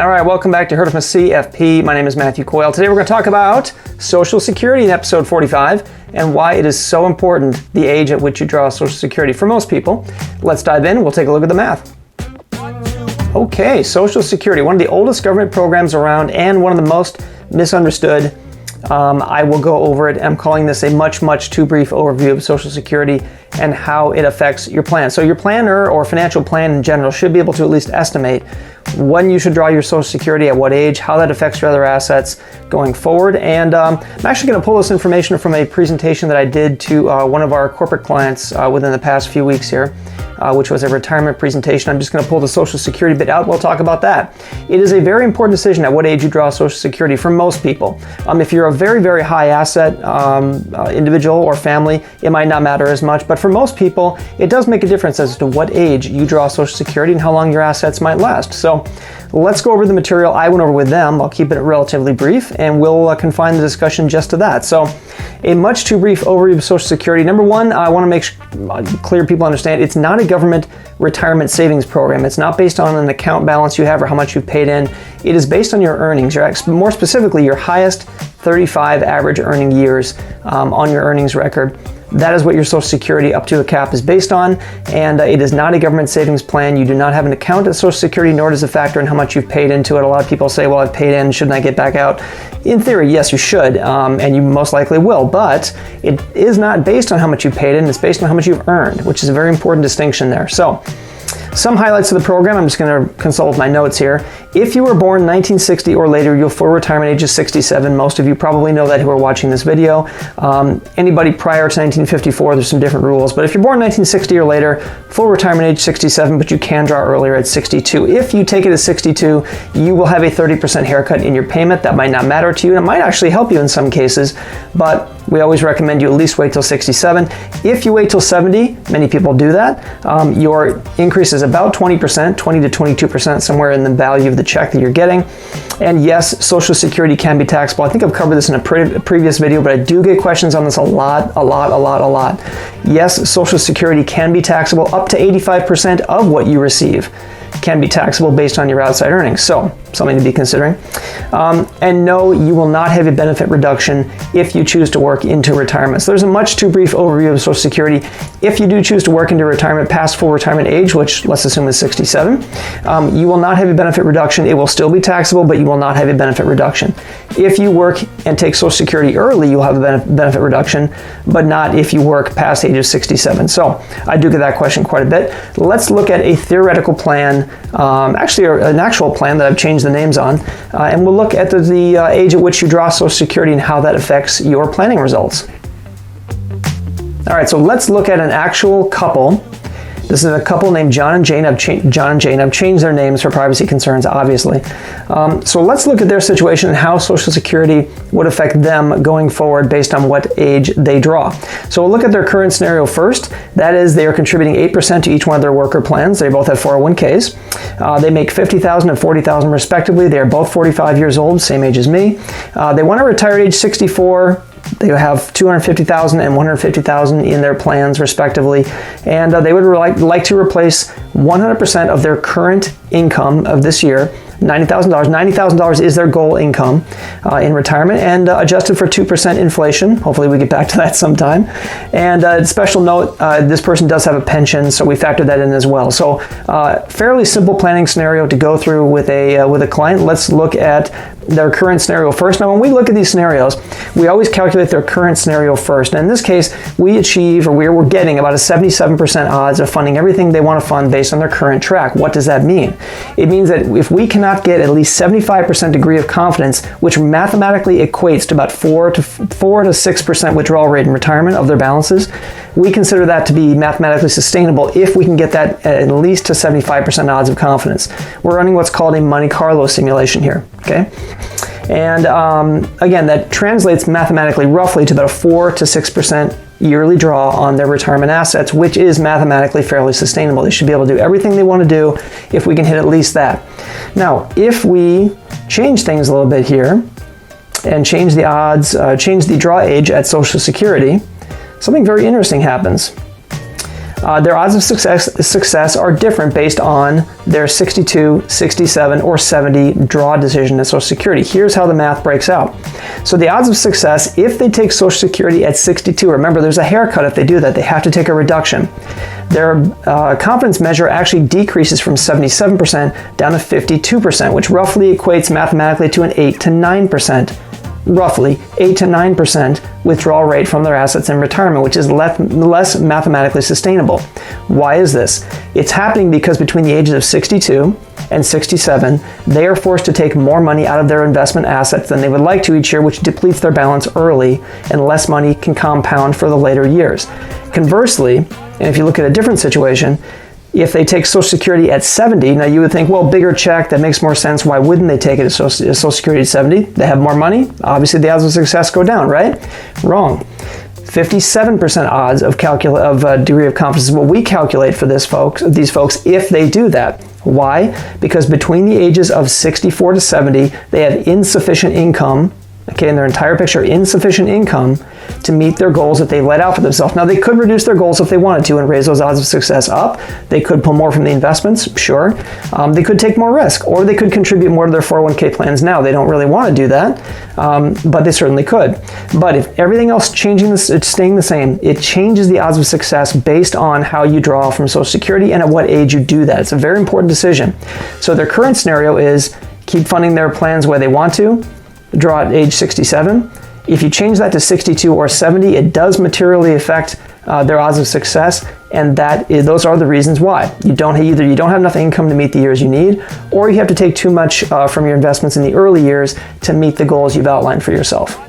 All right, welcome back to Heard from a CFP. My name is Matthew Coyle. Today we're going to talk about Social Security in episode 45 and why it is so important, the age at which you draw Social Security for most people. Let's dive in. We'll take a look at the math. Okay, Social Security, one of the oldest government programs around and one of the most misunderstood. I will go over it. I'm calling this a much too brief overview of Social Security and how it affects your plan. So your planner or financial plan in general should be able to at least estimate when you should draw your Social Security, at what age, how that affects your other assets going forward. And I'm actually going to pull this information from a presentation that I did to one of our corporate clients within the past few weeks here, which was a retirement presentation. I'm just going to pull the Social Security bit out. We'll talk about that. It is a very important decision at what age you draw Social Security for most people. If you're a very high asset individual or family, it might not matter as much, but for most people, it does make a difference as to what age you draw Social Security and how long your assets might last. So let's go over the material I went over with them. I'll keep it relatively brief and we'll confine the discussion just to that. So a much too brief overview of Social Security. Number one, I want to make clear people understand it's not a government retirement savings program. It's not based on an account balance you have or how much you've paid in. It is based on your earnings, more specifically your highest 35 average earning years on your earnings record. That is what your Social Security up to a cap is based on, and it is not a government savings plan. You do not have an account at Social Security, nor does it factor in how much you've paid into it. A lot of people say, well, I've paid in, shouldn't I get back out? In theory, yes, you should, and you most likely will, but it is not based on how much you paid in, it's based on how much you've earned, which is a very important distinction there. So, some highlights of the program, I'm just going to consult with my notes here. If you were born 1960 or later, your full retirement age is 67. Most of you probably know that who are watching this video. Anybody prior to 1954, there's some different rules. But if you're born 1960 or later, full retirement age 67, but you can draw earlier at 62. If you take it at 62, you will have a 30% haircut in your payment. That might not matter to you, and it might actually help you in some cases, but we always recommend you at least wait till 67. If you wait till 70, many people do that, your increase is about 20%, 20 to 22%, somewhere in the value of the check that you're getting. And yes, Social Security can be taxable. I think I've covered this in a previous video, but I do get questions on this a lot. Yes, Social Security can be taxable. Up to 85% of what you receive can be taxable based on your outside earnings. So, something to be considering. And no, you will not have a benefit reduction if you choose to work into retirement. So there's a much too brief overview of Social Security. If you do choose to work into retirement past full retirement age, which let's assume is 67, you will not have a benefit reduction. It will still be taxable, but you will not have a benefit reduction. If you work and take Social Security early, you'll have a benefit reduction, but not if you work past the age of 67. So I do get that question quite a bit. Let's look at a theoretical plan, actually an actual plan that I've changed the names on, and we'll look at the age at which you draw Social Security and how that affects your planning results. All right, so let's look at an actual couple. This is a couple named John and Jane. I've changed their names for privacy concerns, obviously. So let's look at their situation and how Social Security would affect them going forward based on what age they draw. So we'll look at their current scenario first. That is, they are contributing 8% to each one of their worker plans. They both have 401ks. They make $50,000 and $40,000 respectively. They are both 45 years old, same age as me. They want to retire at age 64. They have $250,000 and $150,000 in their plans, respectively, and they would like to replace 100% of their current income of this year, $90,000. $90,000 is their goal income in retirement, and adjusted for 2% inflation. Hopefully we get back to that sometime. And special note, this person does have a pension, so we factor that in as well. So fairly simple planning scenario to go through with a client. Let's look at their current scenario first. Now, when we look at these scenarios, we always calculate their current scenario first. And in this case, we achieve, or we're getting about a 77% odds of funding everything they want to fund based on their current track. What does that mean? It means that if we cannot get at least 75% degree of confidence, which mathematically equates to about 4 to 6% withdrawal rate in retirement of their balances, we consider that to be mathematically sustainable if we can get that at least to 75% odds of confidence. We're running what's called a Monte Carlo simulation here, okay? And again, that translates mathematically roughly to about a 4 to 6% yearly draw on their retirement assets, which is mathematically fairly sustainable. They should be able to do everything they want to do if we can hit at least that. Now, if we change things a little bit here and change the odds, change the draw age at Social Security, something very interesting happens. Their odds of success are different based on their 62, 67, or 70 draw decision at Social Security. Here's how the math breaks out. So the odds of success, if they take Social Security at 62, remember there's a haircut if they do that, they have to take a reduction. Their confidence measure actually decreases from 77% down to 52%, which roughly equates mathematically to an 8 to 9%. Roughly 8 to 9% withdrawal rate from their assets in retirement, which is less mathematically sustainable. Why is this? It's happening because between the ages of 62 and 67, they are forced to take more money out of their investment assets than they would like to each year, which depletes their balance early, and less money can compound for the later years. Conversely, and if you look at a different situation, if they take Social Security at 70, now you would think, well, bigger check, that makes more sense. Why wouldn't they take it at Social Security at 70? They have more money. Obviously, the odds of success go down, right? Wrong. 57% odds of degree of confidence is what we calculate for these folks if they do that. Why? Because between the ages of 64 to 70, they have insufficient income, okay, in their entire picture, insufficient income to meet their goals that they let out for themselves. Now, they could reduce their goals if they wanted to and raise those odds of success up. They could pull more from the investments, sure. They could take more risk, or they could contribute more to their 401k plans now. They don't really want to do that, but they certainly could. But if everything else it's staying the same, it changes the odds of success based on how you draw from Social Security and at what age you do that. It's a very important decision. So their current scenario is keep funding their plans where they want to, draw at age 67. If you change that to 62 or 70, it does materially affect their odds of success, and those are the reasons why. You don't have enough income to meet the years you need, or you have to take too much from your investments in the early years to meet the goals you've outlined for yourself.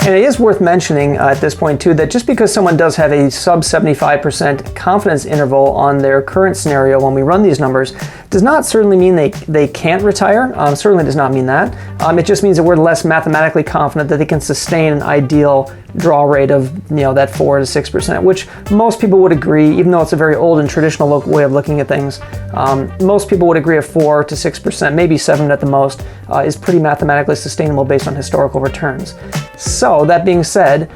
And it is worth mentioning at this point too that just because someone does have a sub 75% confidence interval on their current scenario when we run these numbers does not certainly mean they can't retire. Certainly does not mean that. It just means that we're less mathematically confident that they can sustain an ideal draw rate of that 4 to 6%, which most people would agree, even though it's a very old and traditional way of looking at things. Most people would agree a 4 to 6%, maybe 7 at the most, is pretty mathematically sustainable based on historical returns. So that being said,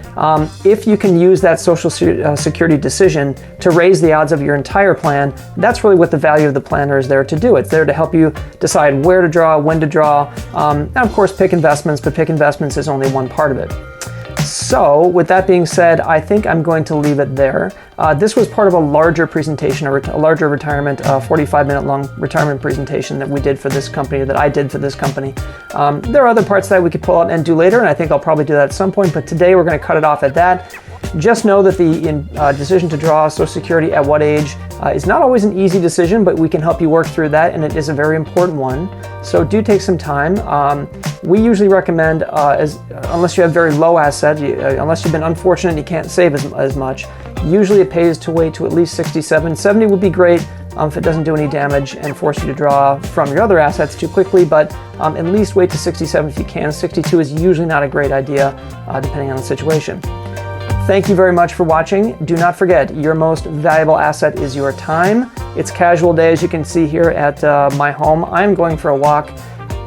if you can use that Social Security decision to raise the odds of your entire plan, that's really what the value of the planner is there to do. It's there to help you decide where to draw, when to draw, and of course pick investments, but pick investments is only one part of it. So with that being said, I think I'm going to leave it there. This was part of a larger presentation, a larger retirement, 45-minute long retirement presentation that we did for this company, that I did for this company. There are other parts that we could pull out and do later, and I think I'll probably do that at some point, but today we're going to cut it off at that. Just know that the decision to draw Social Security at what age is not always an easy decision, but we can help you work through that, and it is a very important one. So do take some time. We usually recommend, unless you have very low assets, unless you've been unfortunate and you can't save as much, usually it pays to wait to at least 67. 70 would be great if it doesn't do any damage and force you to draw from your other assets too quickly, but at least wait to 67 if you can. 62 is usually not a great idea, depending on the situation. Thank you very much for watching. Do not forget, your most valuable asset is your time. It's casual day, as you can see here at my home. I'm going for a walk.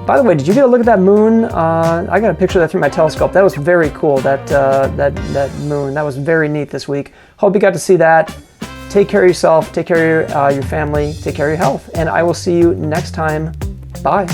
By the way, did you get a look at that moon? I got a picture of that through my telescope. That was very cool, that moon. That was very neat this week. Hope you got to see that. Take care of yourself, take care of your family, take care of your health, and I will see you next time. Bye.